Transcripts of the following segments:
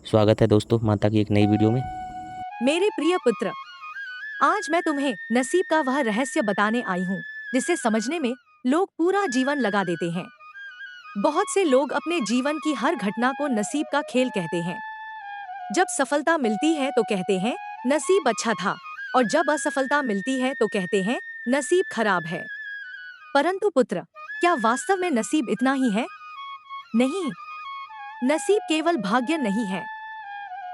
स्वागत है दोस्तों माता की एक नई वीडियो में। मेरे प्रिय पुत्र, आज मैं तुम्हें नसीब का वह रहस्य बताने आई हूँ जिसे समझने में लोग पूरा जीवन लगा देते हैं। बहुत से लोग अपने जीवन की हर घटना को नसीब का खेल कहते हैं। जब सफलता मिलती है तो कहते हैं नसीब अच्छा था, और जब असफलता मिलती है तो कहते हैं नसीब खराब है। परंतु पुत्र, क्या वास्तव में नसीब इतना ही है? नहीं, नसीब केवल भाग्य नहीं है।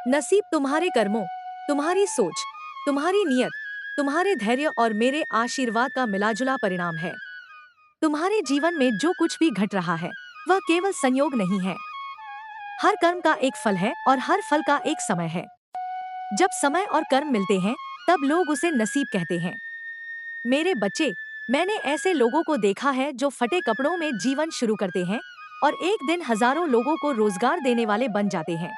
नसीब तुम्हारे कर्मों, तुम्हारी सोच, तुम्हारी नियत, तुम्हारे धैर्य और मेरे आशीर्वाद का मिलाजुला परिणाम है। तुम्हारे जीवन में जो कुछ भी घट रहा है वह केवल संयोग नहीं है। हर कर्म का एक फल है और हर फल का एक समय है। जब समय और कर्म मिलते हैं तब लोग उसे नसीब कहते हैं। मेरे बच्चे, मैंने ऐसे लोगों को देखा है जो फटे कपड़ों में जीवन शुरू करते हैं और एक दिन हजारों लोगों को रोजगार देने वाले बन जाते हैं।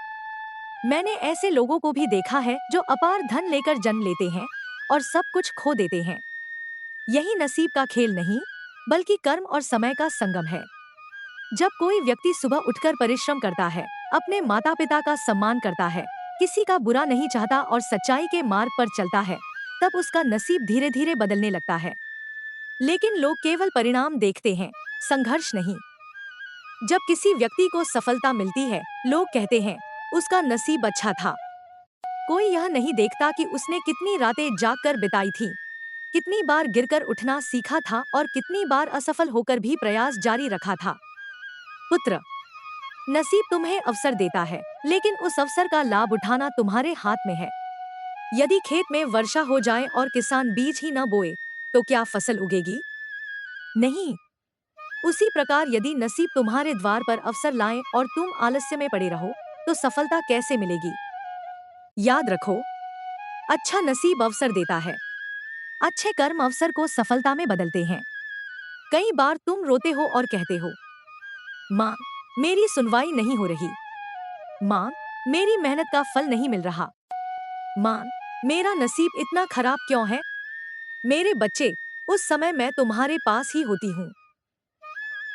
मैंने ऐसे लोगों को भी देखा है जो अपार धन लेकर जन्म लेते हैं और सब कुछ खो देते हैं। यही नसीब का खेल नहीं, बल्कि कर्म और समय का संगम है। जब कोई व्यक्ति सुबह उठकर परिश्रम करता है, अपने माता पिता का सम्मान करता है, किसी का बुरा नहीं चाहता और सच्चाई के मार्ग पर चलता है, तब उसका नसीब धीरे धीरे बदलने लगता है। लेकिन लोग केवल परिणाम देखते हैं, संघर्ष नहीं। जब किसी व्यक्ति को सफलता मिलती है, लोग कहते हैं उसका नसीब अच्छा था। कोई यह नहीं देखता कि उसने कितनी रातें जागकर बिताई थी, कितनी बार गिरकर उठना सीखा था और कितनी बार असफल होकर भी प्रयास जारी रखा था। पुत्र, नसीब तुम्हें अवसर देता है, लेकिन उस अवसर का लाभ उठाना तुम्हारे हाथ में है। यदि खेत में वर्षा हो जाए और किसान बीज ही न बोए, तो क्या फसल उगेगी? नहीं। उसी प्रकार यदि नसीब तुम्हारे द्वार पर अवसर लाए और तुम आलस्य में पड़े रहो, तो सफलता कैसे मिलेगी? याद रखो, अच्छा नसीब अवसर देता है। अच्छे कर्म अवसर को सफलता में बदलते हैं। कई बार तुम रोते हो और कहते हो, माँ, मेरी सुनवाई नहीं हो रही। माँ, मेरी मेहनत का फल नहीं मिल रहा। माँ, मेरा नसीब इतना खराब क्यों है? मेरे बच्चे, उस समय मैं तुम्हारे पास ही होती हूँ।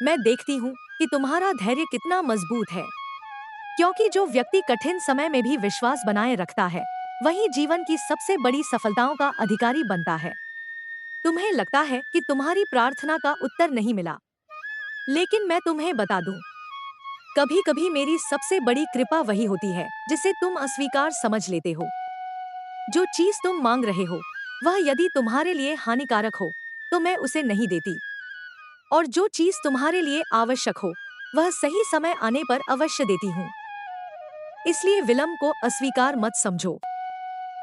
मैं देखती हूँ कि तुम्हारा धैर्य कितना मजबूत है, क्योंकि जो व्यक्ति कठिन समय में भी विश्वास बनाए रखता है, वही जीवन की सबसे बड़ी सफलताओं का अधिकारी बनता है। तुम्हें लगता है कि तुम्हारी प्रार्थना का उत्तर नहीं मिला, लेकिन मैं तुम्हें बता दूं, कभी कभी मेरी सबसे बड़ी कृपा वही होती है जिसे तुम अस्वीकार समझ लेते हो। जो चीज तुम मांग रहे हो, वह यदि तुम्हारे लिए हानिकारक हो, तो मैं उसे नहीं देती। और जो चीज तुम्हारे लिए आवश्यक हो, वह सही समय आने पर अवश्य देती हूँ। इसलिए विलंब को अस्वीकार मत समझो।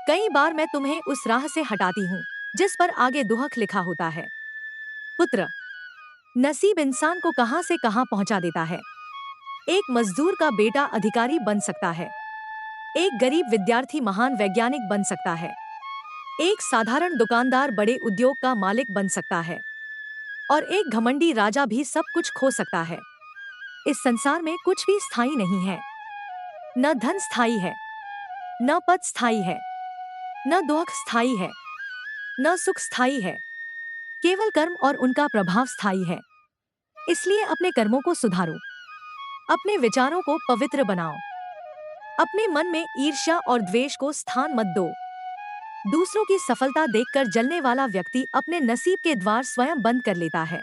कई बार मैं तुम्हें उस राह से हटाती हूँ जिस पर आगे दुहक लिखा होता है। पुत्र, नसीब इंसान को कहां से कहां पहुंचा देता है। एक मजदूर का बेटा अधिकारी बन सकता है, एक गरीब विद्यार्थी महान वैज्ञानिक बन सकता है, एक साधारण दुकानदार बड़े उद्योग का मालिक बन सकता है, और एक घमंडी राजा भी सब कुछ खो सकता है। इस संसार में कुछ भी स्थायी नहीं है। न धन स्थायी है, न पद स्थायी है, न दुख स्थायी है, न सुख स्थायी है। केवल कर्म और उनका प्रभाव स्थायी है। इसलिए अपने कर्मों को सुधारो, अपने विचारों को पवित्र बनाओ। अपने मन में ईर्ष्या और द्वेष को स्थान मत दो। दूसरों की सफलता देखकर जलने वाला व्यक्ति अपने नसीब के द्वार स्वयं बंद कर लेता है।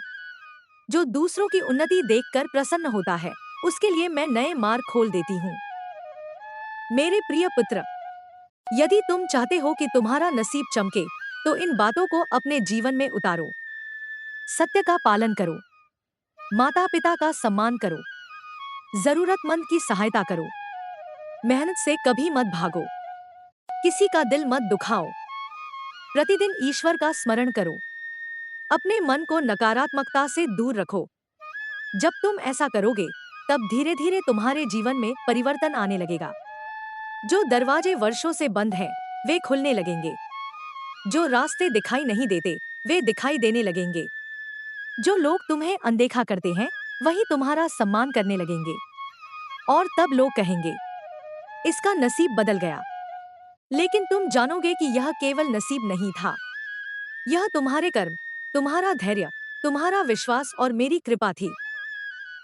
जो दूसरों की उन्नति देखकर प्रसन्न होता है, उसके लिए मैं नए मार्ग खोल देती हूँ। मेरे प्रिय पुत्र, यदि तुम चाहते हो कि तुम्हारा नसीब चमके, तो इन बातों को अपने जीवन में उतारो। सत्य का पालन करो, माता पिता का सम्मान करो, जरूरतमंद की सहायता करो, मेहनत से कभी मत भागो, किसी का दिल मत दुखाओ, प्रतिदिन ईश्वर का स्मरण करो, अपने मन को नकारात्मकता से दूर रखो। जब तुम ऐसा करोगे, तब धीरे धीरे तुम्हारे जीवन में परिवर्तन आने लगेगा। जो दरवाजे वर्षों से बंद हैं, वे खुलने लगेंगे। जो रास्ते दिखाई नहीं देते, वे दिखाई देने लगेंगे। जो लोग तुम्हें अनदेखा करते हैं, वही तुम्हारा सम्मान करने लगेंगे। और तब लोग कहेंगे, इसका नसीब बदल गया। लेकिन तुम जानोगे कि यह केवल नसीब नहीं था। यह तुम्हारे कर्म, तुम्हारा धैर्य, तुम्हारा विश्वास और मेरी कृपा थी।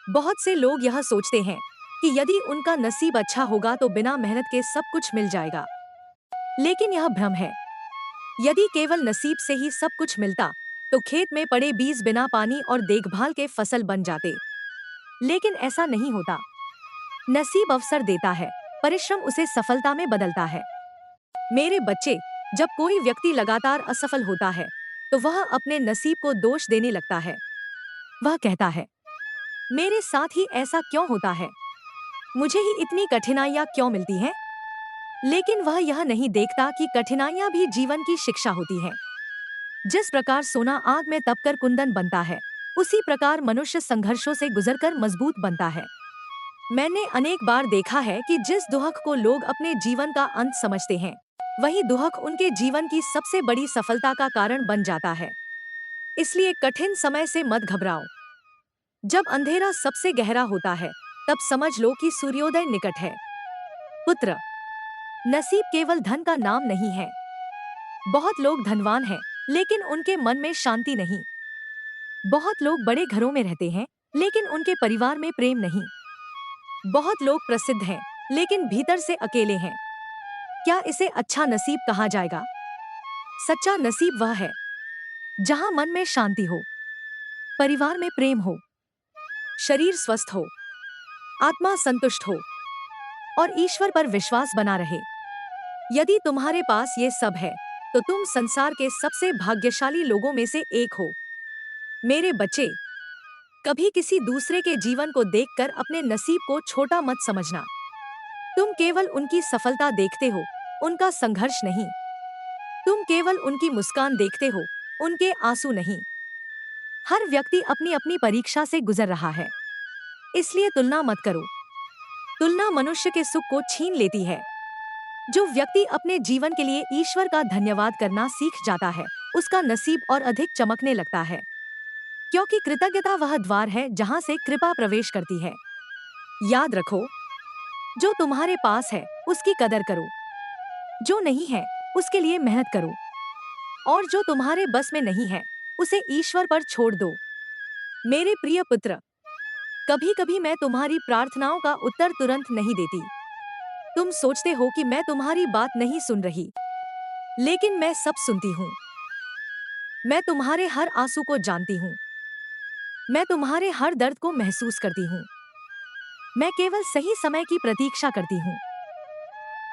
बहुत से लोग यह सोचते हैं, कि यदि उनका नसीब अच्छा होगा तो बिना मेहनत के सब कुछ मिल जाएगा। लेकिन यह भ्रम है। यदि केवल नसीब से ही सब कुछ मिलता तो खेत में पड़े बीज बिना पानी और देखभाल के फसल बन जाते। लेकिन ऐसा नहीं होता। नसीब अवसर देता है, परिश्रम उसे सफलता में बदलता है। मेरे बच्चे, जब कोई व्यक्ति लगातार असफल होता है तो वह अपने नसीब को दोष देने लगता है। वह कहता है, मेरे साथ ही ऐसा क्यों होता है, मुझे ही इतनी कठिनाइयां क्यों मिलती हैं? लेकिन वह यह नहीं देखता कि कठिनाइयां भी जीवन की शिक्षा होती हैं। जिस प्रकार सोना आग में तपकर कुंदन बनता है, उसी प्रकार मनुष्य संघर्षों से गुजरकर मजबूत बनता है। मैंने अनेक बार देखा है कि जिस दुहक को लोग अपने जीवन का अंत समझते हैं, वही दुहक उनके जीवन की सबसे बड़ी सफलता का कारण बन जाता है। इसलिए कठिन समय से मत घबराओ। जब अंधेरा सबसे गहरा होता है, तब समझ लो कि सूर्योदय निकट है। पुत्र, नसीब केवल धन का नाम नहीं है। बहुत लोग धनवान हैं, लेकिन उनके मन में शांति नहीं। बहुत लोग बड़े घरों में रहते हैं, लेकिन उनके परिवार में प्रेम नहीं। बहुत लोग प्रसिद्ध हैं, लेकिन भीतर से अकेले हैं। क्या इसे अच्छा नसीब कहा जाएगा? सच्चा नसीब वह है जहां मन में शांति हो, परिवार में प्रेम हो, शरीर स्वस्थ हो, आत्मा संतुष्ट हो और ईश्वर पर विश्वास बना रहे। यदि तुम्हारे पास ये सब है, तो तुम संसार के सबसे भाग्यशाली लोगों में से एक हो। मेरे बच्चे, कभी किसी दूसरे के जीवन को देखकर अपने नसीब को छोटा मत समझना। तुम केवल उनकी सफलता देखते हो, उनका संघर्ष नहीं। तुम केवल उनकी मुस्कान देखते हो, उनके आंसू नहीं। हर व्यक्ति अपनी अपनी परीक्षा से गुजर रहा है, इसलिए तुलना मत करो। तुलना मनुष्य के सुख को छीन लेती है। जो व्यक्ति अपने जीवन के लिए ईश्वर का धन्यवाद करना सीख जाता है, उसका नसीब और अधिक चमकने लगता है। क्योंकि कृतज्ञता वह द्वार है जहां से कृपा प्रवेश करती है। याद रखो, जो तुम्हारे पास है उसकी कदर करो, जो नहीं है उसके लिए मेहनत करो, और जो तुम्हारे बस में नहीं है उसे ईश्वर पर छोड़ दो। मेरे प्रिय पुत्र, कभी कभी मैं तुम्हारी प्रार्थनाओं का उत्तर तुरंत नहीं देती। तुम सोचते हो कि मैं तुम्हारी बात नहीं सुन रही, लेकिन मैं सब सुनती हूँ। मैं तुम्हारे हर आंसू को जानती हूँ। मैं तुम्हारे हर दर्द को महसूस करती हूँ। मैं केवल सही समय की प्रतीक्षा करती हूँ,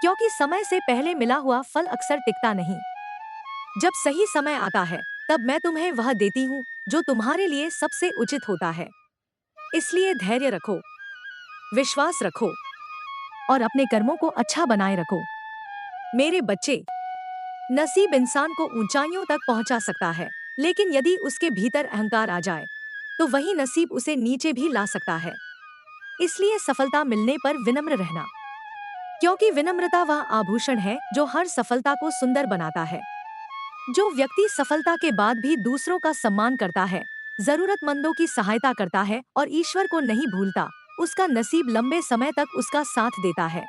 क्योंकि समय से पहले मिला हुआ फल अक्सर टिकता नहीं। जब सही समय आता है, तब मैं तुम्हें वह देती हूँ जो तुम्हारे लिए सबसे उचित होता है। इसलिए धैर्य रखो, विश्वास रखो और अपने कर्मों को अच्छा बनाए रखो। मेरे बच्चे, नसीब इंसान को ऊंचाइयों तक पहुंचा सकता है, लेकिन यदि उसके भीतर अहंकार आ जाए, तो वही नसीब उसे नीचे भी ला सकता है। इसलिए सफलता मिलने पर विनम्र रहना, क्योंकि विनम्रता वह आभूषण है जो हर सफलता को सुंदर बनाता है। जो व्यक्ति सफलता के बाद भी दूसरों का सम्मान करता है, जरूरतमंदों की सहायता करता है और ईश्वर को नहीं भूलता, उसका नसीब लंबे समय तक उसका साथ देता है।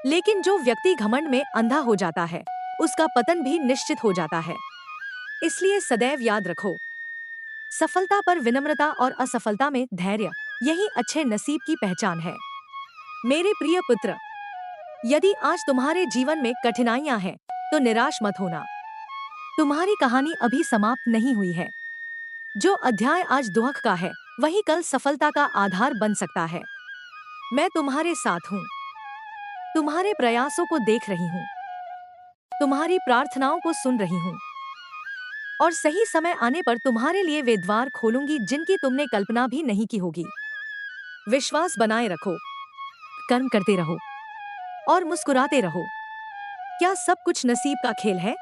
लेकिन जो व्यक्ति घमंड में अंधा हो जाता है, उसका पतन भी निश्चित हो जाता है। इसलिए सदैव याद रखो, सफलता पर विनम्रता और असफलता में धैर्य, यही अच्छे नसीब की पहचान है। मेरे प्रिय पुत्र, यदि आज तुम्हारे जीवन में कठिनाइयां हैं, तो निराश मत होना। तुम्हारी कहानी अभी समाप्त नहीं हुई है। जो अध्याय आज दुख का है, वही कल सफलता का आधार बन सकता है। मैं तुम्हारे साथ हूँ, तुम्हारे प्रयासों को देख रही हूँ, तुम्हारी प्रार्थनाओं को सुन रही हूँ, और सही समय आने पर तुम्हारे लिए वे द्वार खोलूंगी जिनकी तुमने कल्पना भी नहीं की होगी। विश्वास बनाए रखो, कर्म करते रहो और मुस्कुराते रहो। क्या सब कुछ नसीब का खेल है?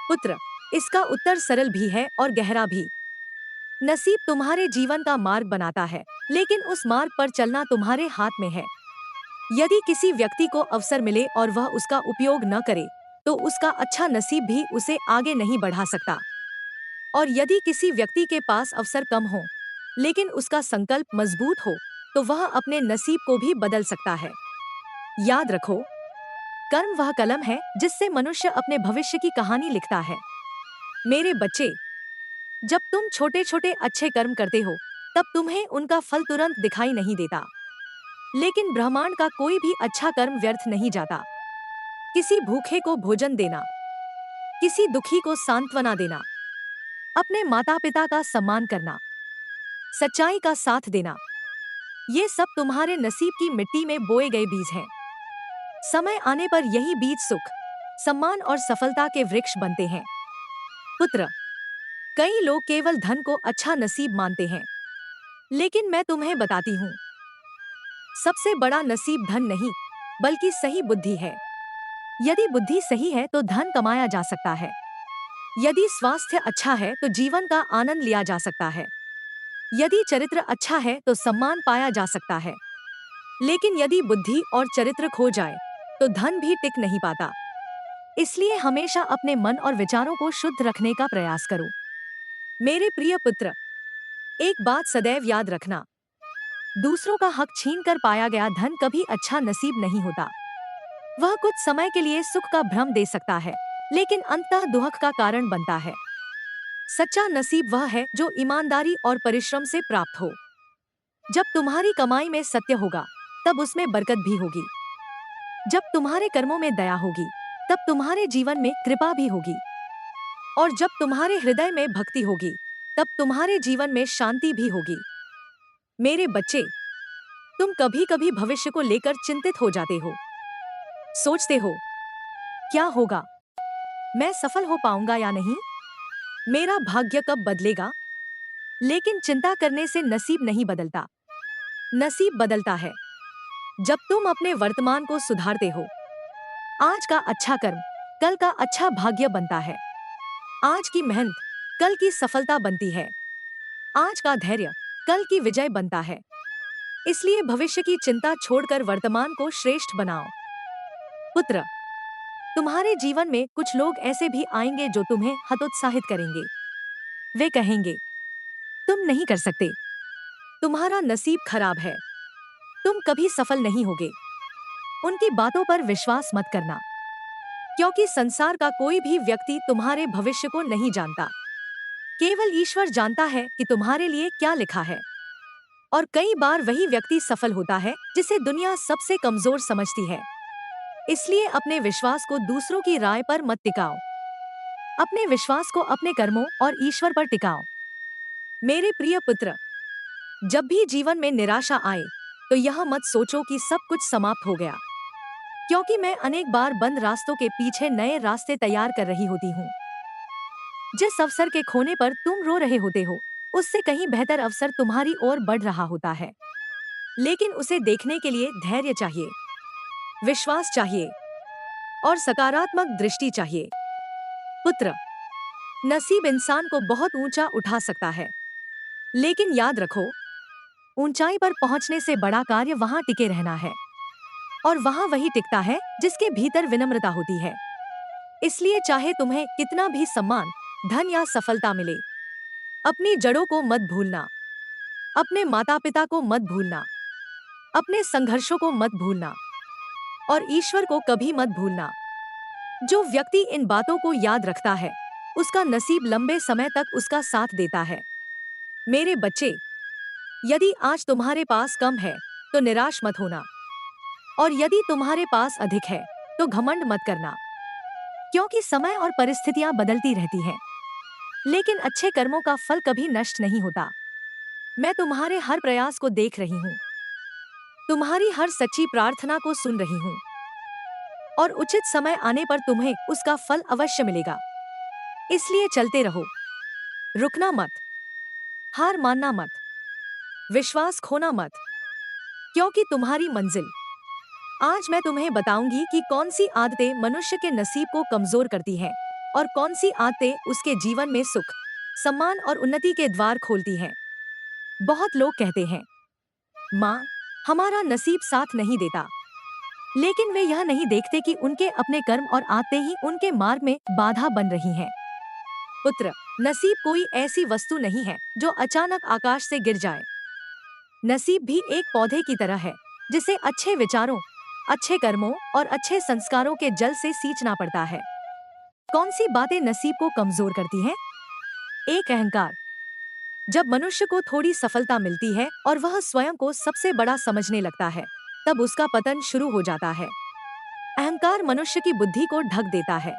पुत्र, इसका उत्तर सरल भी है और गहरा भी। नसीब तुम्हारे जीवन का मार्ग बनाता है, लेकिन उस मार्ग पर चलना तुम्हारे हाथ में है। यदि किसी व्यक्ति को अवसर मिले और वह उसका उपयोग न करे, तो उसका अच्छा नसीब भी उसे आगे नहीं बढ़ा सकता। और यदि किसी व्यक्ति के पास अवसर कम हो, लेकिन उसका संकल्प मजबूत हो, तो वह अपने नसीब को भी बदल सकता है। याद रखो, कर्म वह कलम है जिससे मनुष्य अपने भविष्य की कहानी लिखता है। मेरे बच्चे, जब तुम छोटे छोटे अच्छे कर्म करते हो, तब तुम्हें उनका फल तुरंत दिखाई नहीं देता। लेकिन ब्रह्मांड का कोई भी अच्छा कर्म व्यर्थ नहीं जाता। किसी भूखे को भोजन देना, किसी दुखी को सांत्वना देना, अपने माता पिता का सम्मान करना, सच्चाई का साथ देना, ये सब तुम्हारे नसीब की मिट्टी में बोए गए बीज हैं। समय आने पर यही बीज सुख, सम्मान और सफलता के वृक्ष बनते हैं। पुत्र, कई लोग केवल धन को अच्छा नसीब मानते हैं, लेकिन मैं तुम्हें बताती हूँ, सबसे बड़ा नसीब धन नहीं, बल्कि सही बुद्धि है। यदि बुद्धि सही है तो धन कमाया जा सकता है। यदि स्वास्थ्य अच्छा है तो जीवन का आनंद लिया जा सकता है। यदि चरित्र अच्छा है तो सम्मान पाया जा सकता है। लेकिन यदि बुद्धि और चरित्र खो जाए तो धन भी टिक नहीं पाता। इसलिए हमेशा अपने मन और विचारों को शुद्ध रखने का प्रयास करो। मेरे प्रिय पुत्र, एक बात सदैव याद रखना, दूसरों का हक छीन कर पाया गया धन कभी अच्छा नसीब नहीं होता। वह कुछ समय के लिए सुख का भ्रम दे सकता है, लेकिन अंततः दुख का कारण बनता है। सच्चा नसीब वह है जो ईमानदारी और परिश्रम से प्राप्त हो। जब तुम्हारी कमाई में सत्य होगा, तब उसमें बरकत भी होगी। जब तुम्हारे कर्मों में दया होगी, तब तुम्हारे जीवन में कृपा भी होगी। और जब तुम्हारे हृदय में भक्ति होगी, तब तुम्हारे जीवन में शांति भी होगी। मेरे बच्चे, तुम कभी कभी भविष्य को लेकर चिंतित हो जाते हो। सोचते हो, क्या होगा, मैं सफल हो पाऊंगा या नहीं, मेरा भाग्य कब बदलेगा। लेकिन चिंता करने से नसीब नहीं बदलता। नसीब बदलता है जब तुम अपने वर्तमान को सुधारते हो। आज का अच्छा कर्म कल का अच्छा भाग्य बनता है। आज की मेहनत कल की सफलता बनती है। आज का धैर्य कल की विजय बनता है। इसलिए भविष्य की चिंता छोड़कर वर्तमान को श्रेष्ठ बनाओ। पुत्र, तुम्हारे जीवन में कुछ लोग ऐसे भी आएंगे जो तुम्हें हतोत्साहित करेंगे। वे कहेंगे, तुम नहीं कर सकते, तुम्हारा नसीब खराब है, तुम कभी सफल नहीं होगे। उनकी बातों पर विश्वास मत करना, क्योंकि संसार का कोई भी व्यक्ति तुम्हारे भविष्य को नहीं जानता। केवल ईश्वर जानता है कि तुम्हारे लिए क्या लिखा है। और कई बार वही व्यक्ति सफल होता है जिसे दुनिया सबसे कमजोर समझती है। इसलिए अपने विश्वास को दूसरों की राय पर मत टिकाओ। अपने विश्वास को अपने कर्मों और ईश्वर पर टिकाओ। मेरे प्रिय पुत्र, जब भी जीवन में निराशा आए तो यह मत सोचो कि सब कुछ समाप्त हो गया, क्योंकि मैं अनेक बार बंद रास्तों के पीछे नए रास्ते तैयार कर रही होती हूँ। जिस अवसर के खोने पर तुम रो रहे होते हो, उससे कहीं बेहतर अवसर तुम्हारी ओर बढ़ रहा होता है। लेकिन उसे देखने के लिए धैर्य चाहिए, विश्वास चाहिए और सकारात्मक दृष्टि चाहिए। पुत्र, नसीब इंसान को बहुत ऊंचा उठा सकता है, लेकिन याद रखो, ऊंचाई पर पहुंचने से बड़ा कार्य वहां टिके रहना है। और वहां वही टिकता है जिसके भीतर विनम्रता होती है। इसलिए चाहे तुम्हें कितना भी सम्मान, धन या सफलता मिले, अपनी जड़ों को मत भूलना, अपने माता पिता को मत भूलना, अपने संघर्षों को मत भूलना और ईश्वर को कभी मत भूलना। जो व्यक्ति इन बातों को याद रखता है, उसका नसीब लंबे समय तक उसका साथ देता है। मेरे बच्चे, यदि आज तुम्हारे पास कम है तो निराश मत होना, और यदि तुम्हारे पास अधिक है तो घमंड मत करना, क्योंकि समय और परिस्थितियां बदलती रहती हैं। लेकिन अच्छे कर्मों का फल कभी नष्ट नहीं होता। मैं तुम्हारे हर प्रयास को देख रही हूँ, तुम्हारी हर सच्ची प्रार्थना को सुन रही हूँ, और उचित समय आने पर तुम्हें उसका फल अवश्य मिलेगा। इसलिए चलते रहो, रुकना मत, हार मानना मत, विश्वास खोना मत, क्योंकि तुम्हारी मंजिल। आज मैं तुम्हें बताऊंगी कि कौन सी आदतें मनुष्य के नसीब को कमजोर करती हैं और कौन सी आदतें उसके जीवन में सुख, सम्मान और उन्नति के द्वार खोलती हैं। बहुत लोग कहते हैं, माँ, हमारा नसीब साथ नहीं देता, लेकिन वे यह नहीं देखते कि उनके अपने कर्म और आदतें ही उनके मार्ग में बाधा बन रही हैं। पुत्र, नसीब कोई ऐसी वस्तु नहीं है जो अचानक आकाश से गिर जाए। नसीब भी एक पौधे की तरह है, जिसे अच्छे विचारों, अच्छे कर्मों और अच्छे संस्कारों के जल से सींचना पड़ता है। कौन सी बातें नसीब को कमजोर करती हैं? एक, अहंकार। जब मनुष्य को थोड़ी सफलता मिलती है और वह स्वयं को सबसे बड़ा समझने लगता है, तब उसका पतन शुरू हो जाता है। अहंकार मनुष्य की बुद्धि को ढक देता है।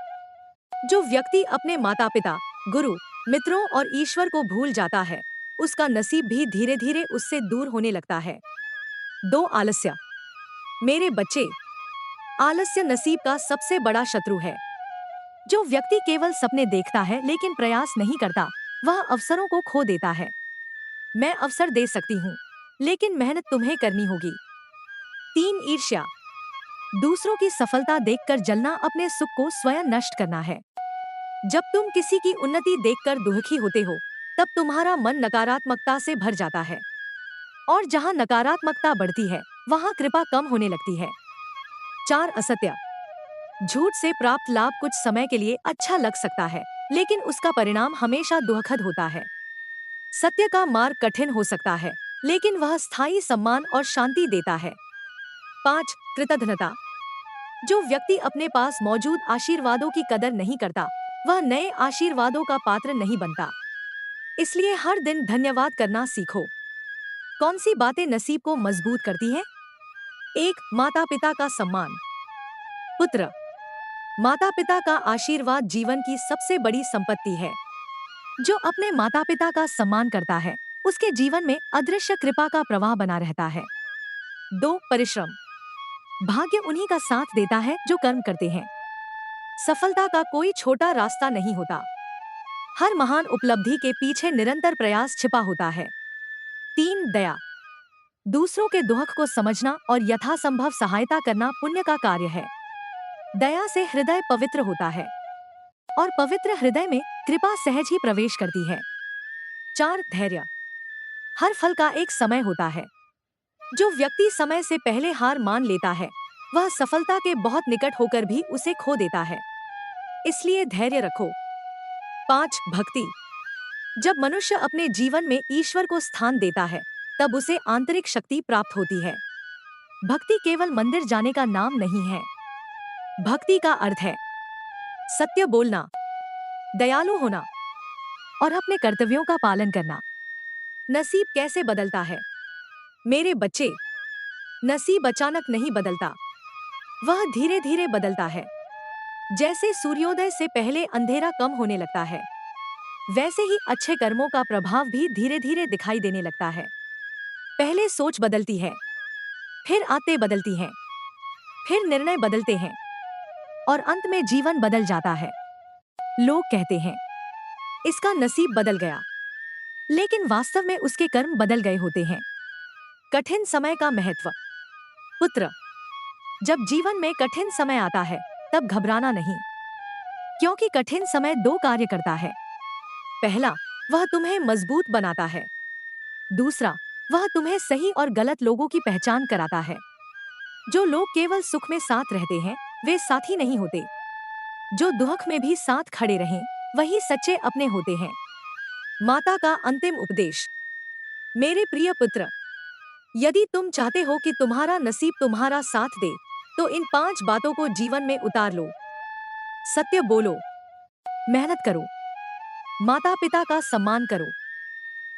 जो व्यक्ति अपने माता पिता, गुरु, मित्रों और ईश्वर को भूल जाता है, उसका नसीब भी धीरे धीरे उससे दूर होने लगता है। 2. आलस्य। मेरे बच्चे, आलस्य नसीब का सबसे बड़ा शत्रु है। जो व्यक्ति केवल सपने देखता है लेकिन प्रयास नहीं करता, वह अवसरों को खो देता है। मैं अवसर दे सकती हूँ, लेकिन मेहनत तुम्हें करनी होगी। 3. ईर्ष्या। दूसरों की सफलता देखकर जलना अपने सुख को स्वयं नष्ट करना है। जब तुम किसी की उन्नति देखकर दुखी होते हो, तब तुम्हारा मन नकारात्मकता से भर जाता है। और जहाँ नकारात्मकता बढ़ती है, वहाँ कृपा कम होने लगती है। 4. असत्य। झूठ से प्राप्त लाभ कुछ समय के लिए अच्छा लग सकता है, लेकिन उसका परिणाम हमेशा दुखद होता है। सत्य का मार्ग कठिन हो सकता है, लेकिन वह स्थायी सम्मान और शांति देता है। 5. कृतघ्नता। जो व्यक्ति अपने पास मौजूद आशीर्वादों की कदर नहीं करता, वह नए आशीर्वादों का पात्र नहीं बनता। इसलिए हर दिन धन्यवाद करना सीखो। कौन सी बातें नसीब को मजबूत करती हैं? 1. माता पिता का सम्मान। पुत्र, माता पिता का आशीर्वाद जीवन की सबसे बड़ी संपत्ति है। जो अपने माता पिता का सम्मान करता है, उसके जीवन में अदृश्य कृपा का प्रवाह बना रहता है। 2. परिश्रम। भाग्य उन्हीं का साथ देता है जो कर्म करते हैं। सफलता का कोई छोटा रास्ता नहीं होता। हर महान उपलब्धि के पीछे निरंतर प्रयास छिपा होता है। 3. दया। दूसरों के दुख को समझना और यथासंभव सहायता करना पुण्य का कार्य है। दया से हृदय पवित्र होता है, और पवित्र हृदय में कृपा सहज ही प्रवेश करती है। 4. धैर्य। हर फल का एक समय होता है। जो व्यक्ति समय से पहले हार मान लेता है, वह सफलता के बहुत निकट होकर भी उसे खो देता है। इसलिए धैर्य रखो। 5. भक्ति। जब मनुष्य अपने जीवन में ईश्वर को स्थान देता है, तब उसे आंतरिक शक्ति प्राप्त होती है। भक्ति केवल मंदिर जाने का नाम नहीं है। भक्ति का अर्थ है सत्य बोलना, दयालु होना और अपने कर्तव्यों का पालन करना। नसीब कैसे बदलता है? मेरे बच्चे, नसीब अचानक नहीं बदलता, वह धीरे धीरे बदलता है। जैसे सूर्योदय से पहले अंधेरा कम होने लगता है, वैसे ही अच्छे कर्मों का प्रभाव भी धीरे धीरे दिखाई देने लगता है। पहले सोच बदलती है, फिर आदतें बदलती हैं, फिर निर्णय बदलते हैं, और अंत में जीवन बदल जाता है। लोग कहते हैं, इसका नसीब बदल गया, लेकिन वास्तव में उसके कर्म बदल गए होते हैं। कठिन समय का महत्व। पुत्र, जब जीवन में कठिन समय आता है, तब घबराना नहीं, क्योंकि कठिन समय 2 कार्य करता है। पहला, वह तुम्हें मजबूत बनाता है। दूसरा, वह तुम्हें सही और गलत लोगों की पहचान कराता है। जो लोग केवल सुख में साथ रहते हैं, वे साथी नहीं होते। जो दुख में भी साथ खड़े रहें, वही सच्चे अपने होते हैं। माता का अंतिम उपदेश। मेरे प्रिय पुत्र, यदि तुम चाहते हो कि तुम्हारा नसीब तुम्हारा साथ दे, तो इन 5 बातों को जीवन में उतार लो। सत्य बोलो, मेहनत करो, माता पिता का सम्मान करो,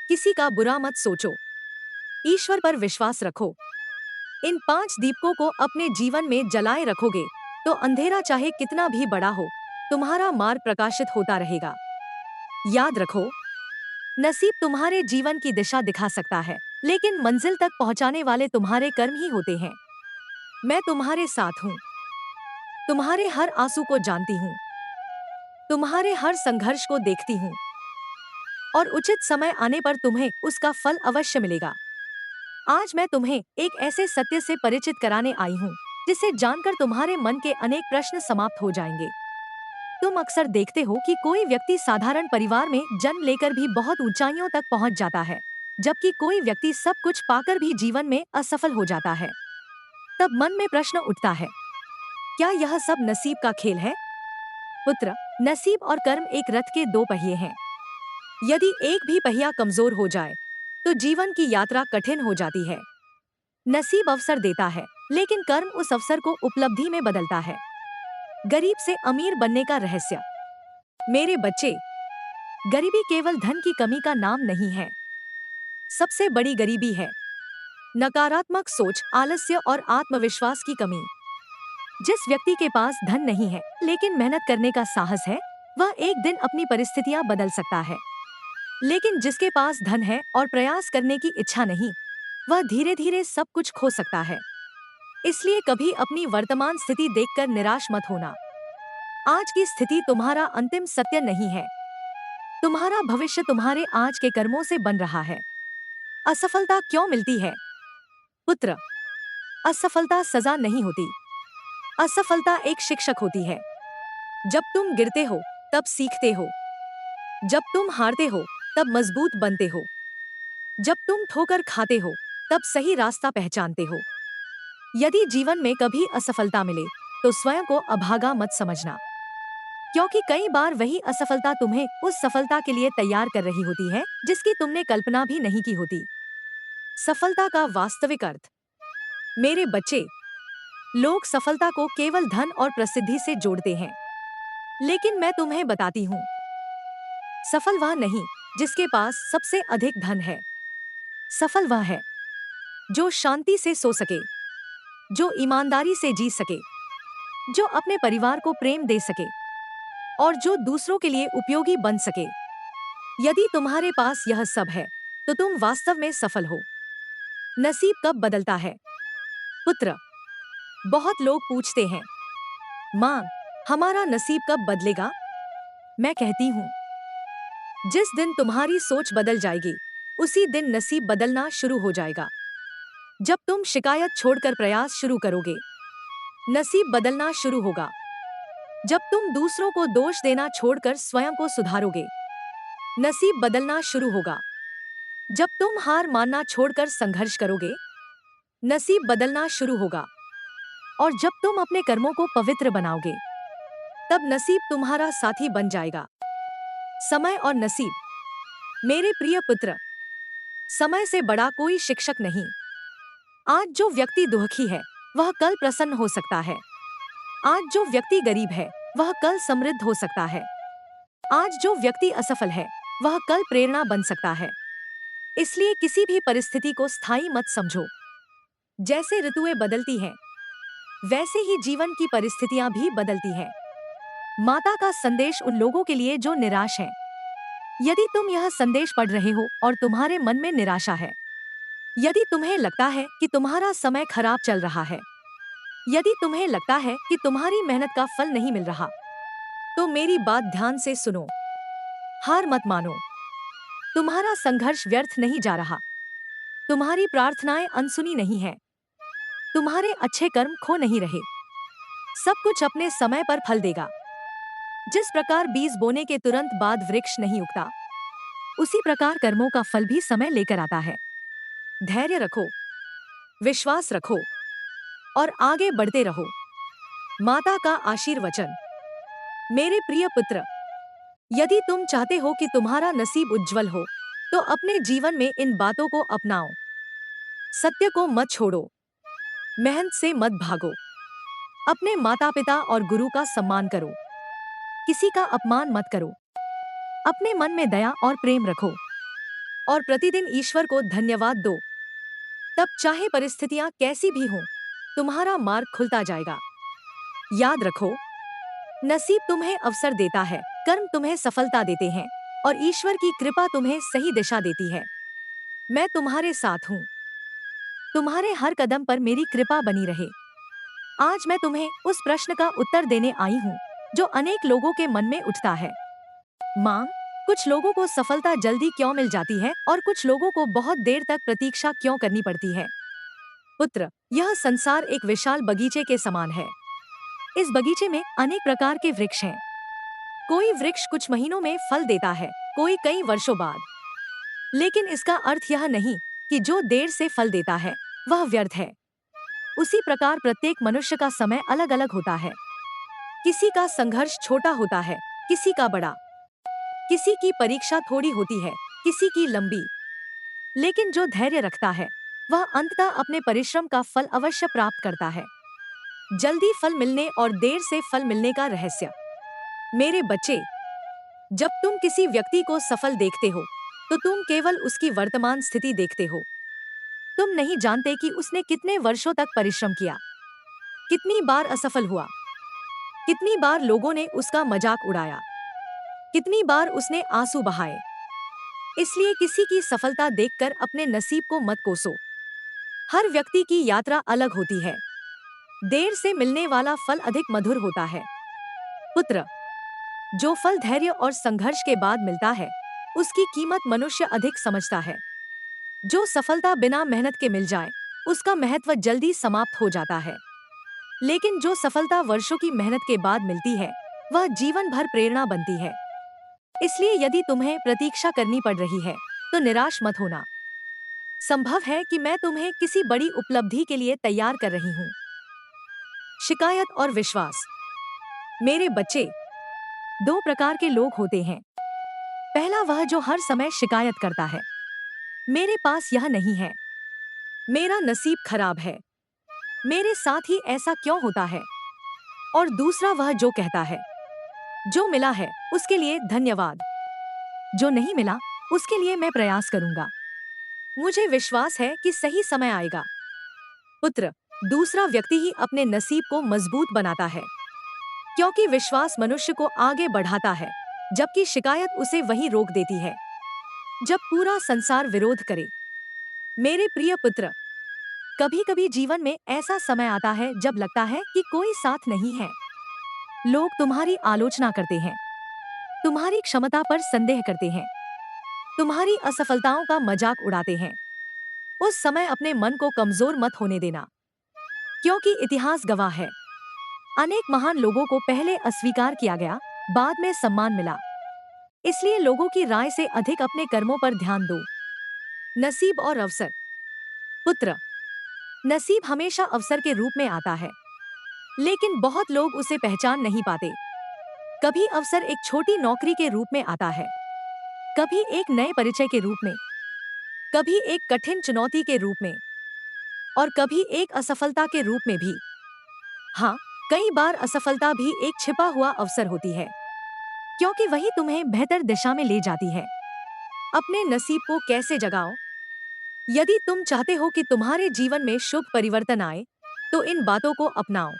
किसी का बुरा मत सोचो, ईश्वर पर विश्वास रखो। इन 5 दीपकों को अपने जीवन में जलाए रखोगे, तो अंधेरा चाहे कितना भी बड़ा हो, तुम्हारा मार्ग प्रकाशित होता रहेगा। याद रखो, नसीब तुम्हारे जीवन की दिशा दिखा सकता है, लेकिन मंजिल तक पहुंचाने वाले तुम्हारे कर्म ही होते हैं। मैं तुम्हारे साथ हूँ, तुम्हारे हर आंसू को जानती हूँ, तुम्हारे हर संघर्ष को देखती हूँ, और उचित समय आने पर तुम्हें उसका फल अवश्य मिलेगा। आज मैं तुम्हें एक ऐसे सत्य से परिचित कराने आई हूँ, जिसे जानकर तुम्हारे मन के अनेक प्रश्न समाप्त हो जाएंगे। तुम अक्सर देखते हो कि कोई व्यक्ति साधारण परिवार में जन्म लेकर भी बहुत ऊंचाइयों तक पहुंच जाता है, जबकि कोई व्यक्ति सब कुछ पाकर भी जीवन में असफल हो जाता है। तब मन में प्रश्न उठता है, क्या यह सब नसीब का खेल है? पुत्र, नसीब और कर्म एक रथ के 2 पहिए हैं। यदि एक भी पहिया कमजोर हो जाए, तो जीवन की यात्रा कठिन हो जाती है। नसीब अवसर देता है, लेकिन कर्म उस अवसर को उपलब्धि में बदलता है। गरीब से अमीर बनने का रहस्य। मेरे बच्चे, गरीबी केवल धन की कमी का नाम नहीं है। सबसे बड़ी गरीबी है नकारात्मक सोच, आलस्य और आत्मविश्वास की कमी। जिस व्यक्ति के पास धन नहीं है लेकिन मेहनत करने का साहस है, वह एक दिन अपनी परिस्थितियां बदल सकता है। लेकिन जिसके पास धन है और प्रयास करने की इच्छा नहीं, वह धीरे धीरे सब कुछ खो सकता है। इसलिए कभी अपनी वर्तमान स्थिति देखकर निराश मत होना। आज की स्थिति तुम्हारा अंतिम सत्य नहीं है। तुम्हारा भविष्य तुम्हारे आज के कर्मों से बन रहा है। असफलता क्यों मिलती है? पुत्र, असफलता सजा नहीं होती। असफलता एक शिक्षक होती है। जब तुम गिरते हो तब सीखते हो। जब तुम हारते हो तब मजबूत बनते हो। जब तुम ठोकर खाते हो तब सही रास्ता पहचानते हो। यदि जीवन में कभी असफलता मिले तो स्वयं को अभागा मत समझना, क्योंकि कई बार वही असफलता तुम्हें उस सफलता के लिए तैयार कर रही होती है जिसकी तुमने कल्पना भी नहीं की होती। सफलता का वास्तविक अर्थ। मेरे बच्चे, लोग सफलता को केवल धन और प्रसिद्धि से जोड़ते हैं, लेकिन मैं तुम्हें बताती हूँ, सफल वह नहीं जिसके पास सबसे अधिक धन है। सफल वह है जो शांति से सो सके, जो ईमानदारी से जी सके, जो अपने परिवार को प्रेम दे सके और जो दूसरों के लिए उपयोगी बन सके। यदि तुम्हारे पास यह सब है तो तुम वास्तव में सफल हो। नसीब कब बदलता है? पुत्र, बहुत लोग पूछते हैं, माँ, हमारा नसीब कब बदलेगा? मैं कहती हूँ, जिस दिन तुम्हारी सोच बदल जाएगी उसी दिन नसीब बदलना शुरू हो जाएगा। जब तुम शिकायत छोड़कर प्रयास शुरू करोगे, नसीब बदलना शुरू होगा। जब तुम दूसरों को दोष देना छोड़कर स्वयं को सुधारोगे, नसीब बदलना शुरू होगा। जब तुम हार मानना छोड़कर संघर्ष करोगे, नसीब बदलना शुरू होगा। और जब तुम अपने कर्मों को पवित्र बनाओगे, तब नसीब तुम्हारा साथी बन जाएगा। समय और नसीब। मेरे प्रिय पुत्र, समय से बड़ा कोई शिक्षक नहीं। आज जो व्यक्ति दुखी है वह कल प्रसन्न हो सकता है। आज जो व्यक्ति गरीब है वह कल समृद्ध हो सकता है। आज जो व्यक्ति असफल है वह कल प्रेरणा बन सकता है। इसलिए किसी भी परिस्थिति को स्थायी मत समझो। जैसे ऋतुएं बदलती हैं, वैसे ही जीवन की परिस्थितियां भी बदलती हैं। माता का संदेश उन लोगों के लिए जो निराश हैं। यदि तुम यह संदेश पढ़ रहे हो और तुम्हारे मन में निराशा है, यदि तुम्हें लगता है कि तुम्हारा समय खराब चल रहा है, यदि तुम्हें लगता है कि तुम्हारी मेहनत का फल नहीं मिल रहा, तो मेरी बात ध्यान से सुनो। हार मत मानो। तुम्हारा संघर्ष व्यर्थ नहीं जा रहा। तुम्हारी प्रार्थनाएं अनसुनी नहीं है। तुम्हारे अच्छे कर्म खो नहीं रहे। सब कुछ अपने समय पर फल देगा। जिस प्रकार बीज बोने के तुरंत बाद वृक्ष नहीं उगता, उसी प्रकार कर्मों का फल भी समय लेकर आता है। धैर्य रखो, विश्वास रखो और आगे बढ़ते रहो। माता का आशीर्वचन। मेरे प्रिय पुत्र, यदि तुम चाहते हो कि तुम्हारा नसीब उज्जवल हो, तो अपने जीवन में इन बातों को अपनाओ। सत्य को मत छोड़ो, मेहनत से मत भागो, अपने माता पिता और गुरु का सम्मान करो, किसी का अपमान मत करो, अपने मन में दया और प्रेम रखो और प्रतिदिन ईश्वर को धन्यवाद दो। तब चाहे परिस्थितियां कैसी भी हों, तुम्हारा मार्ग खुलता जाएगा। याद रखो, नसीब तुम्हें अवसर देता है, कर्म तुम्हें सफलता देते हैं और ईश्वर की कृपा तुम्हें सही दिशा देती है। मैं तुम्हारे साथ हूँ। तुम्हारे हर कदम पर मेरी कृपा बनी रहे। आज मैं तुम्हें उस प्रश्न का उत्तर देने आई हूँ जो अनेक लोगों के मन में उठता है। माँ, कुछ लोगों को सफलता जल्दी क्यों मिल जाती है और कुछ लोगों को बहुत देर तक प्रतीक्षा क्यों करनी पड़ती है? पुत्र, यह संसार एक विशाल बगीचे के समान है। इस बगीचे में अनेक प्रकार के वृक्ष हैं। कोई वृक्ष कुछ महीनों में फल देता है, कोई कई वर्षों बाद। लेकिन इसका अर्थ यह नहीं कि जो देर से फल देता है वह व्यर्थ है। उसी प्रकार प्रत्येक मनुष्य का समय अलग अलग होता है। किसी का संघर्ष छोटा होता है, किसी का बड़ा। किसी की परीक्षा थोड़ी होती है, किसी की लंबी। लेकिन जो धैर्य रखता है वह अंततः अपने परिश्रम का फल अवश्य प्राप्त करता है। जल्दी फल मिलने और देर से फल मिलने का रहस्य। मेरे बच्चे, जब तुम किसी व्यक्ति को सफल देखते हो तो तुम केवल उसकी वर्तमान स्थिति देखते हो। तुम नहीं जानते कि उसने कितने वर्षों तक परिश्रम किया, कितनी बार असफल हुआ, कितनी बार लोगों ने उसका मजाक उड़ाया, कितनी बार उसने आंसू बहाए। इसलिए किसी की सफलता देखकर अपने नसीब को मत कोसो। हर व्यक्ति की यात्रा अलग होती है। देर से मिलने वाला फल अधिक मधुर होता है। पुत्र, जो फल धैर्य और संघर्ष के बाद मिलता है, उसकी कीमत मनुष्य अधिक समझता है। जो सफलता बिना मेहनत के मिल जाए, उसका महत्व जल्दी समाप्त हो जाता है। लेकिन जो सफलता वर्षों की मेहनत के बाद मिलती है, वह जीवन भर प्रेरणा बनती है। इसलिए यदि तुम्हें प्रतीक्षा करनी पड़ रही है, तो निराश मत होना। संभव है कि मैं तुम्हें किसी बड़ी उपलब्धि के लिए तैयार कर रही हूँ। शिकायत और विश्वास। मेरे बच्चे, दो प्रकार के लोग होते हैं। पहला वह जो हर समय शिकायत करता है, मेरे पास यह नहीं है, मेरा नसीब खराब है, मेरे साथ ही ऐसा क्यों होता है। और दूसरा वह जो कहता है, जो मिला है उसके लिए धन्यवाद, जो नहीं मिला उसके लिए मैं प्रयास करूंगा, मुझे विश्वास है कि सही समय आएगा। पुत्र, दूसरा व्यक्ति ही अपने नसीब को मजबूत बनाता है, क्योंकि विश्वास मनुष्य को आगे बढ़ाता है, जबकि शिकायत उसे वहीं रोक देती है जब पूरा संसार विरोध करे। मेरे प्रिय पुत्र, कभी कभी जीवन में ऐसा समय आता है जब लगता है कि कोई साथ नहीं है। लोग तुम्हारी आलोचना करते हैं, तुम्हारी क्षमता पर संदेह करते हैं, तुम्हारी असफलताओं का मजाक उड़ाते हैं। उस समय अपने मन को कमजोर मत होने देना, क्योंकि इतिहास गवाह है, अनेक महान लोगों को पहले अस्वीकार किया गया, बाद में सम्मान मिला। इसलिए लोगों की राय से अधिक अपने कर्मों पर ध्यान दो। नसीब और अवसर। पुत्र, नसीब हमेशा अवसर के रूप में आता है, लेकिन बहुत लोग उसे पहचान नहीं पाते। कभी अवसर एक छोटी नौकरी के रूप में आता है, कभी एक नए परिचय के रूप में, कभी एक कठिन चुनौती के रूप में, और कभी एक असफलता के रूप में भी। हाँ, कई बार असफलता भी एक छिपा हुआ अवसर होती है, क्योंकि वही तुम्हें बेहतर दिशा में ले जाती है। अपने नसीब को कैसे जगाओ? यदि तुम चाहते हो कि तुम्हारे जीवन में शुभ परिवर्तन आए, तो इन बातों को अपनाओ।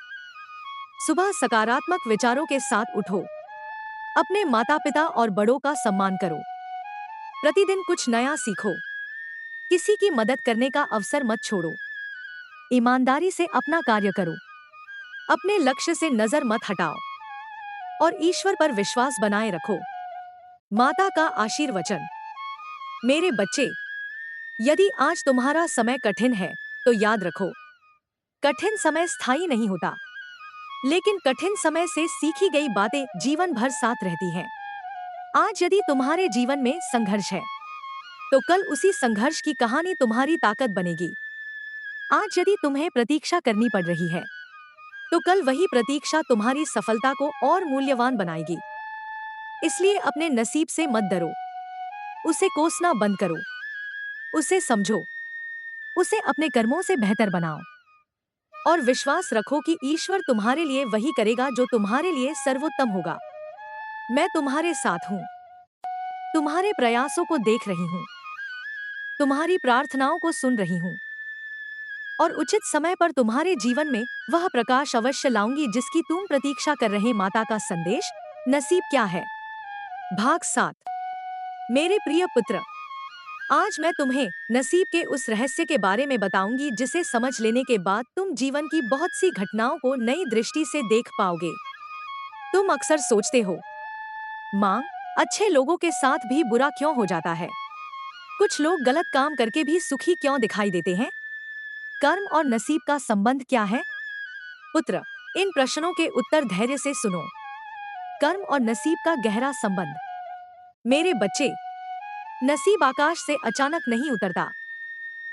सुबह सकारात्मक विचारों के साथ उठो, अपने माता पिता और बड़ों का सम्मान करो, प्रतिदिन कुछ नया सीखो, किसी की मदद करने का अवसर मत छोड़ो, ईमानदारी से अपना कार्य करो, अपने लक्ष्य से नजर मत हटाओ, और ईश्वर पर विश्वास बनाए रखो। माता का आशीर्वचन। मेरे बच्चे, यदि आज तुम्हारा समय कठिन है, तो याद रखो, कठिन समय स्थायी नहीं होता, लेकिन कठिन समय से सीखी गई बातें जीवन भर साथ रहती हैं। आज यदि तुम्हारे जीवन में संघर्ष है, तो कल उसी संघर्ष की कहानी तुम्हारी ताकत बनेगी। आज यदि तुम्हें प्रतीक्षा करनी पड़ रही है, तो कल वही प्रतीक्षा तुम्हारी सफलता को और मूल्यवान बनाएगी। इसलिए अपने नसीब से मत डरो, उसे कोसना बंद करो, उसे समझो, उसे अपने कर्मों से बेहतर बनाओ, और विश्वास रखो कि ईश्वर तुम्हारे लिए वही करेगा जो तुम्हारे लिए सर्वोत्तम होगा। मैं तुम्हारे साथ हूँ, तुम्हारे प्रयासों को देख रही हूँ, तुम्हारी प्रार्थनाओं को सुन रही हूँ, और उचित समय पर तुम्हारे जीवन में वह प्रकाश अवश्य लाऊंगी जिसकी तुम प्रतीक्षा कर रहे। माता का संदेश, नसीब क्या है? भाग 7। मेरे प्रिय पुत्र, आज मैं तुम्हें नसीब के उस रहस्य के बारे में बताऊंगी जिसे समझ लेने के बाद तुम जीवन की बहुत सी घटनाओं को नई दृष्टि से देख पाओगे। तुम अक्सर सोचते हो, माँ, अच्छे लोगों के साथ भी बुरा क्यों हो जाता है? कुछ लोग गलत काम करके भी सुखी क्यों दिखाई देते हैं? कर्म और नसीब का संबंध क्या है? पुत्र, इन प्रश्नों के उत्तर धैर्य से सुनो। कर्म और नसीब का गहरा संबंध। मेरे बच्चे, नसीब आकाश से अचानक नहीं उतरता।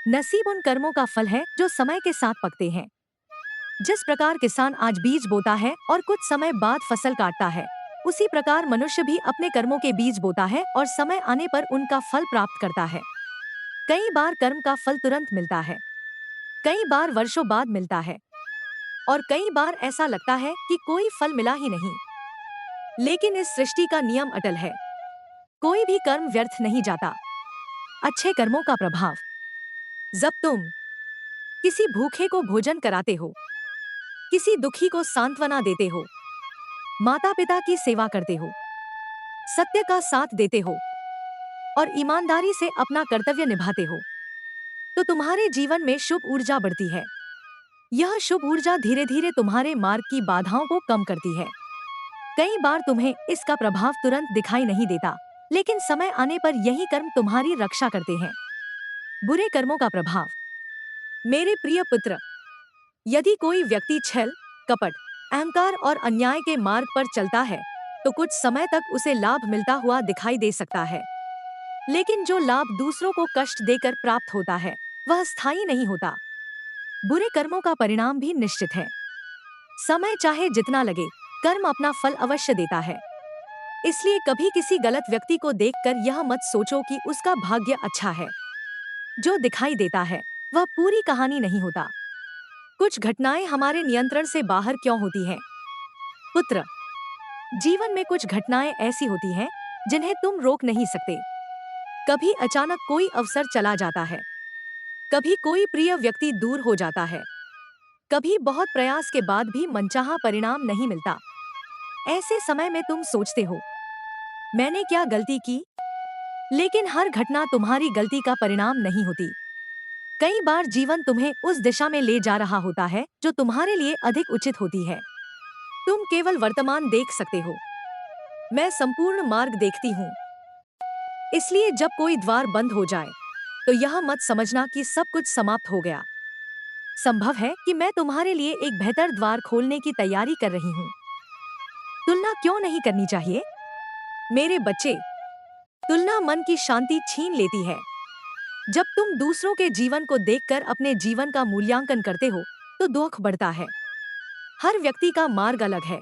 नसीब उन कर्मों का फल है जो समय के साथ पकते हैं। जिस प्रकार किसान आज बीज बोता है और कुछ समय बाद फसल काटता है, उसी प्रकार मनुष्य भी अपने कर्मों के बीज बोता है और समय आने पर उनका फल प्राप्त करता है। कई बार कर्म का फल तुरंत मिलता है, कई बार वर्षों बाद मिलता है, और कई बार ऐसा लगता है कि कोई फल मिला ही नहीं। लेकिन इस सृष्टि का नियम अटल है, कोई भी कर्म व्यर्थ नहीं जाता। अच्छे कर्मों का प्रभाव जब तुम किसी भूखे को भोजन कराते हो, किसी दुखी को सांत्वना देते हो, माता पिता की सेवा करते हो, सत्य का साथ देते हो और ईमानदारी से अपना कर्तव्य निभाते हो, तो तुम्हारे जीवन में शुभ ऊर्जा बढ़ती है। यह शुभ ऊर्जा धीरे धीरे तुम्हारे मार्ग की बाधाओं को कम करती है। कई बार तुम्हें इसका प्रभाव तुरंत दिखाई नहीं देता, लेकिन समय आने पर यही कर्म तुम्हारी रक्षा करते हैं। बुरे कर्मों का प्रभाव। मेरे प्रिय पुत्र, यदि कोई व्यक्ति छल, कपट, अहंकार और अन्याय के मार्ग पर चलता है, तो कुछ समय तक उसे लाभ मिलता हुआ दिखाई दे सकता है। लेकिन जो लाभ दूसरों को कष्ट देकर प्राप्त होता है, वह स्थायी नहीं होता। बुरे कर्मों का परिणाम भी निश्चित है। समय चाहे जितना लगे, कर्म अपना फल अवश्य देता है। इसलिए कभी किसी गलत व्यक्ति को देखकर यह मत सोचो कि उसका भाग्य अच्छा है। जो दिखाई देता है वह पूरी कहानी नहीं होता। कुछ घटनाएं हमारे नियंत्रण से बाहर क्यों होती हैं? पुत्र, जीवन में कुछ घटनाएं ऐसी होती हैं जिन्हें तुम रोक नहीं सकते। कभी अचानक कोई अवसर चला जाता है, कभी कोई प्रिय व्यक्ति दूर हो जाता है, कभी बहुत प्रयास के बाद भी मनचाहा परिणाम नहीं मिलता। ऐसे समय में तुम सोचते हो, मैंने क्या गलती की? लेकिन हर घटना तुम्हारी गलती का परिणाम नहीं होती। कई बार जीवन तुम्हें उस दिशा में ले जा रहा होता है जो तुम्हारे लिए अधिक उचित होती है। तुम केवल वर्तमान देख सकते हो, मैं संपूर्ण मार्ग देखती हूँ। इसलिए जब कोई द्वार बंद हो जाए तो यह मत समझना कि सब कुछ समाप्त हो गया। संभव है कि मैं तुम्हारे लिए एक बेहतर द्वार खोलने की तैयारी कर रही हूँ। तुलना क्यों नहीं करनी चाहिए? मेरे बच्चे, तुलना मन की शांति छीन लेती है। जब तुम दूसरों के जीवन को देखकर अपने जीवन का मूल्यांकन करते हो, तो दुख बढ़ता है। हर व्यक्ति का मार्ग अलग है,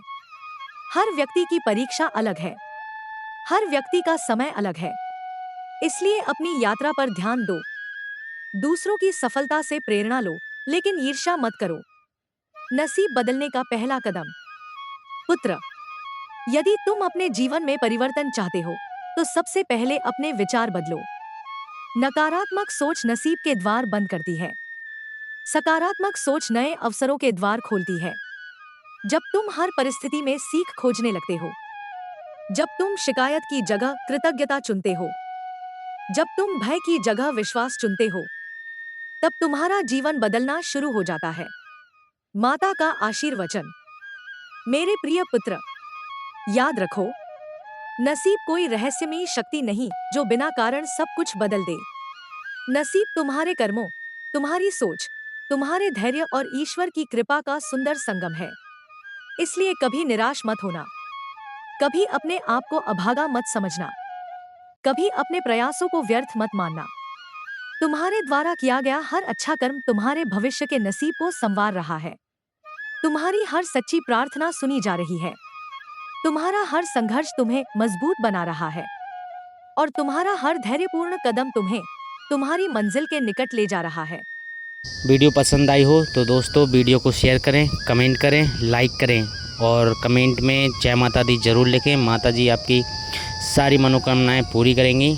हर व्यक्ति की परीक्षा अलग है, हर व्यक्ति का समय अलग है। इसलिए अपनी यात्रा पर ध्यान दो, दूसरों की सफलता से प्रेरणा लो, लेकिन ईर्ष्या मत करो। नसीब बदलने का पहला कदम। पुत्र, यदि तुम अपने जीवन में परिवर्तन चाहते हो, तो सबसे पहले अपने विचार बदलो। नकारात्मक सोच नसीब के द्वार बंद करती है, सकारात्मक सोच नए अवसरों के द्वार खोलती है। जब तुम हर परिस्थिति में सीख खोजने लगते हो, जब तुम शिकायत की जगह कृतज्ञता चुनते हो, जब तुम भय की जगह विश्वास चुनते हो, तब तुम्हारा जीवन बदलना शुरू हो जाता है। माता का आशीर्वचन। मेरे प्रिय पुत्र, याद रखो, नसीब कोई रहस्यमयी शक्ति नहीं जो बिना कारण सब कुछ बदल दे। नसीब तुम्हारे कर्मों, तुम्हारी सोच, तुम्हारे धैर्य और ईश्वर की कृपा का सुंदर संगम है। इसलिए कभी निराश मत होना, कभी अपने आप को अभागा मत समझना, कभी अपने प्रयासों को व्यर्थ मत मानना। तुम्हारे द्वारा किया गया हर अच्छा कर्म तुम्हारे भविष्य के नसीब को संवार रहा है। तुम्हारी हर सच्ची प्रार्थना सुनी जा रही है। तुम्हारा हर संघर्ष तुम्हें मजबूत बना रहा है और तुम्हारा हर धैर्यपूर्ण कदम तुम्हें तुम्हारी मंजिल के निकट ले जा रहा है। वीडियो पसंद आई हो तो दोस्तों वीडियो को शेयर करें, कमेंट करें, लाइक करें और कमेंट में जय माता दी ज़रूर लिखें। माता जी आपकी सारी मनोकामनाएं पूरी करेंगी।